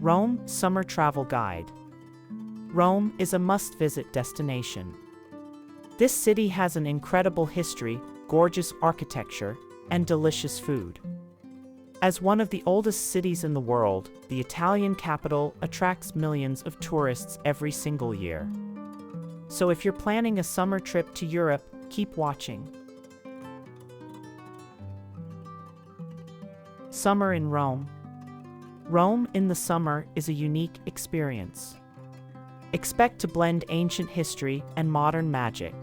Rome Summer Travel Guide. Rome is a must-visit destination. This city has an incredible history, gorgeous architecture, and delicious food. As one of the oldest cities in the world, the Italian capital attracts millions of tourists every single year. So if you're planning a summer trip to Europe, keep watching. Summer in Rome. Rome in the summer is a unique experience. Expect to blend ancient history and modern magic.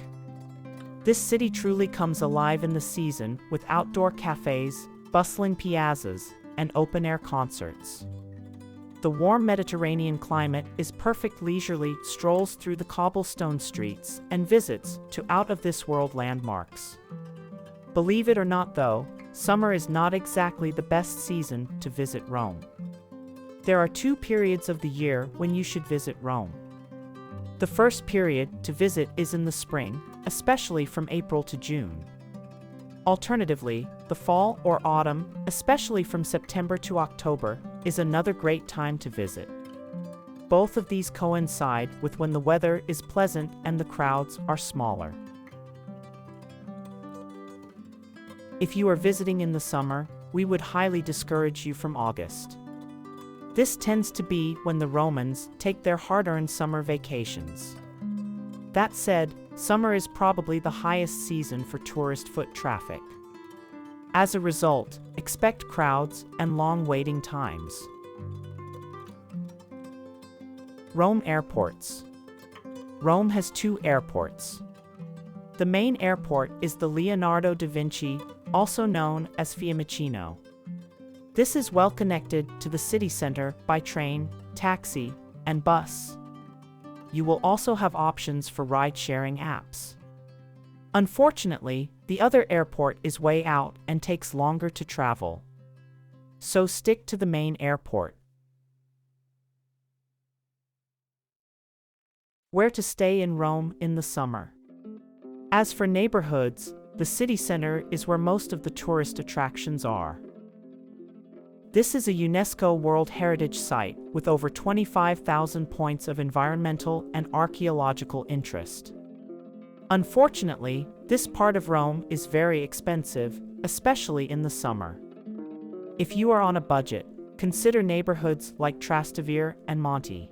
This city truly comes alive in the season with outdoor cafes, bustling piazzas, and open-air concerts. The warm Mediterranean climate is perfect leisurely strolls through the cobblestone streets and visits to out-of-this-world landmarks. Believe it or not though, summer is not exactly the best season to visit Rome. There are two periods of the year when you should visit Rome. The first period to visit is in the spring, especially from April to June. Alternatively, the fall or autumn, especially from September to October, is another great time to visit. Both of these coincide with when the weather is pleasant and the crowds are smaller. If you are visiting in the summer, we would highly discourage you from August. This tends to be when the Romans take their hard-earned summer vacations. That said, summer is probably the highest season for tourist foot traffic. As a result, expect crowds and long waiting times. Rome airports. Rome has two airports. The main airport is the Leonardo da Vinci, also known as Fiumicino. This is well connected to the city center by train, taxi, and bus. You will also have options for ride-sharing apps. Unfortunately, the other airport is way out and takes longer to travel. So stick to the main airport. Where to stay in Rome in the summer. As for neighborhoods, the city center is where most of the tourist attractions are. This is a UNESCO World Heritage Site with over 25,000 points of environmental and archaeological interest. Unfortunately, this part of Rome is very expensive, especially in the summer. If you are on a budget, consider neighborhoods like Trastevere and Monte.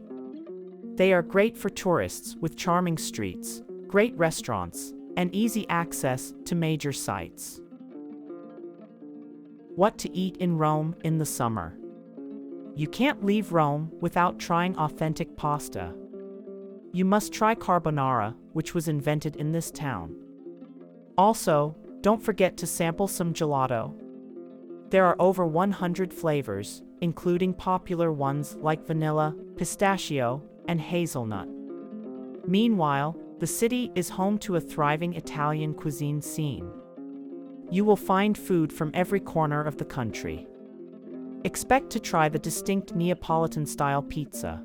They are great for tourists with charming streets, great restaurants, and easy access to major sites. What to eat in Rome in the summer. You can't leave Rome without trying authentic pasta. You must try carbonara, which was invented in this town. Also, don't forget to sample some gelato. There are over 100 flavors, including popular ones like vanilla, pistachio, and hazelnut. Meanwhile, the city is home to a thriving Italian cuisine scene. You will find food from every corner of the country. Expect to try the distinct Neapolitan-style pizza.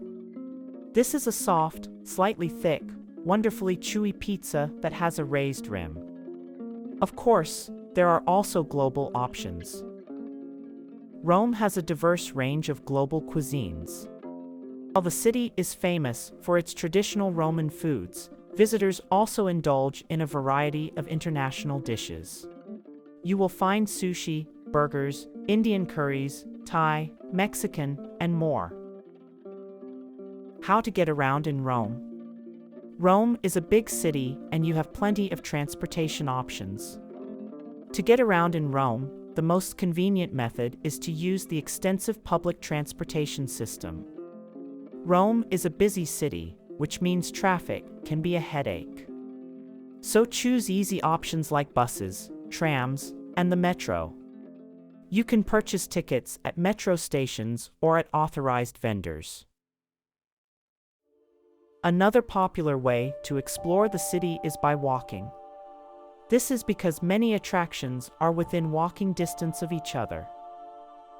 This is a soft, slightly thick, wonderfully chewy pizza that has a raised rim. Of course, there are also global options. Rome has a diverse range of global cuisines. While the city is famous for its traditional Roman foods, visitors also indulge in a variety of international dishes. You will find sushi, burgers, Indian curries, Thai, Mexican, and more. How to get around in Rome. Rome is a big city and you have plenty of transportation options. To get around in Rome, the most convenient method is to use the extensive public transportation system. Rome is a busy city, which means traffic can be a headache. So choose easy options like buses, trams, and the metro. You can purchase tickets at metro stations or at authorized vendors. Another popular way to explore the city is by walking. This is because many attractions are within walking distance of each other.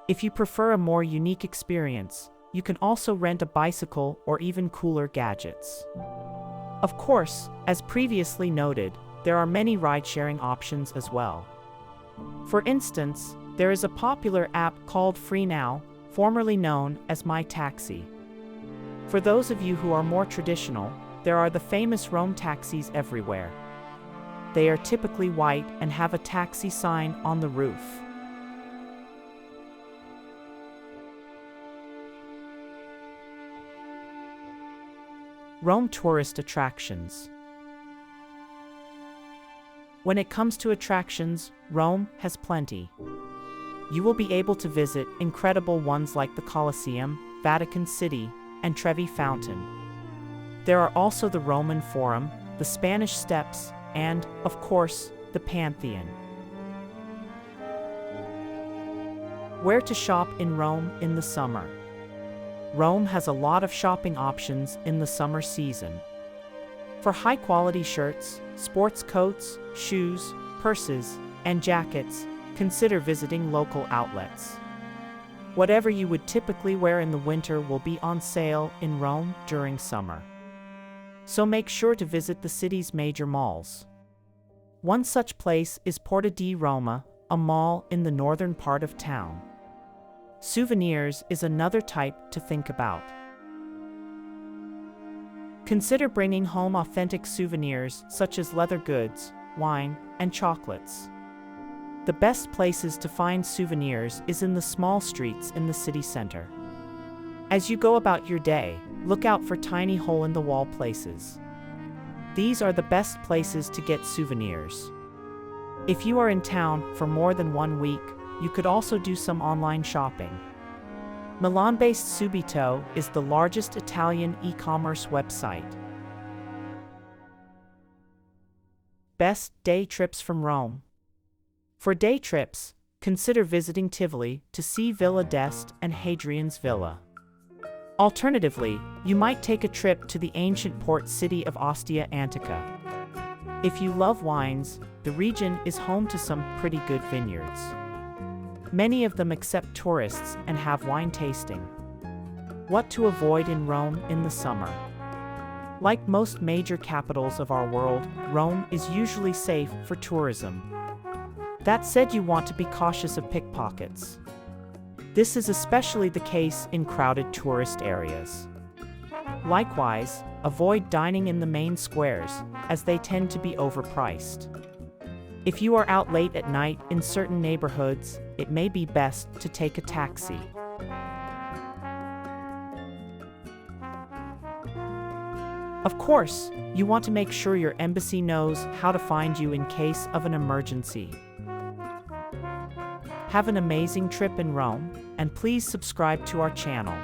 If you prefer a more unique experience, you can also rent a bicycle or even cooler gadgets. Of course, as previously noted, there are many ride-sharing options as well. For instance, there is a popular app called FreeNow formerly known as My Taxi. For those of you who are more traditional, there are the famous Rome taxis everywhere. They are typically white and have a taxi sign on the roof. Rome tourist attractions. When it comes to attractions, Rome has plenty. You will be able to visit incredible ones like the Colosseum, Vatican City, and Trevi Fountain. There are also the Roman Forum, the Spanish Steps, and, of course, the Pantheon. Where to shop in Rome in the summer? Rome has a lot of shopping options in the summer season. For high-quality shirts, sports coats, shoes, purses, and jackets, consider visiting local outlets. Whatever you would typically wear in the winter will be on sale in Rome during summer. So make sure to visit the city's major malls. One such place is Porta di Roma, a mall in the northern part of town. Souvenirs is another type to think about. Consider bringing home authentic souvenirs such as leather goods, wine, and chocolates. The best places to find souvenirs is in the small streets in the city center. As you go about your day, look out for tiny hole-in-the-wall places. These are the best places to get souvenirs. If you are in town for more than 1 week, you could also do some online shopping. Milan-based Subito is the largest Italian e-commerce website. Best day trips from Rome. For day trips, consider visiting Tivoli to see Villa d'Este and Hadrian's Villa. Alternatively, you might take a trip to the ancient port city of Ostia Antica. If you love wines, the region is home to some pretty good vineyards. Many of them accept tourists and have wine tasting. What to avoid in Rome in the summer? Like most major capitals of our world, Rome is usually safe for tourism. That said, you want to be cautious of pickpockets. This is especially the case in crowded tourist areas. Likewise, avoid dining in the main squares, as they tend to be overpriced. If you are out late at night in certain neighborhoods, it may be best to take a taxi. Of course, you want to make sure your embassy knows how to find you in case of an emergency. Have an amazing trip in Rome, and please subscribe to our channel.